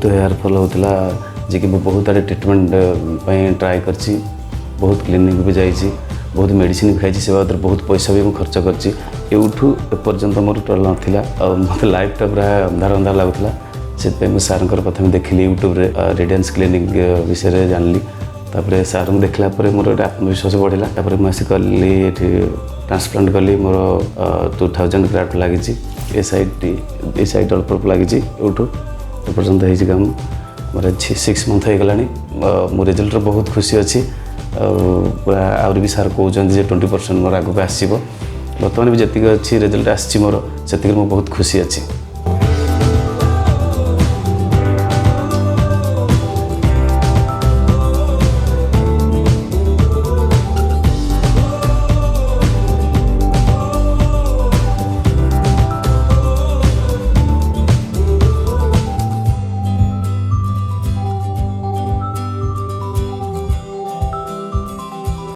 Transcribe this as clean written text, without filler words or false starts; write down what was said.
बहुत hair fall होता जी कि बहुत आड़े ट्रिटमेंट ट्राए कर बहुत क्लिनिक भी जाइए बहुत मेडिसिन भी खाई से बाबद बहुत पैसा भी खर्च करपर्यंत मोर टल नाला मत लाइफटा पूरा अंधार अंधार लगुला से सार प्रथम देखिली यूट्यूब रे रेडियंस क्लिनिक विषय में जानली तापर सार को देखला मोर आत्मविश्वास बढ़ला मुझे कली ट्रांसप्लांट कली मोर 2000 ग्राफ्ट लगी ए साइड अल्प लगी यूट्यूब एपर्यंत हो काम मोर 6 मंथ हो गलानी मो रिजल्ट बहुत खुशी अच्छी आउरी भी सार कहते 20% मोर आगे आसो बर्तमान भी जी अच्छी रिजल्ट आसी मोर से बहुत खुशी अच्छी।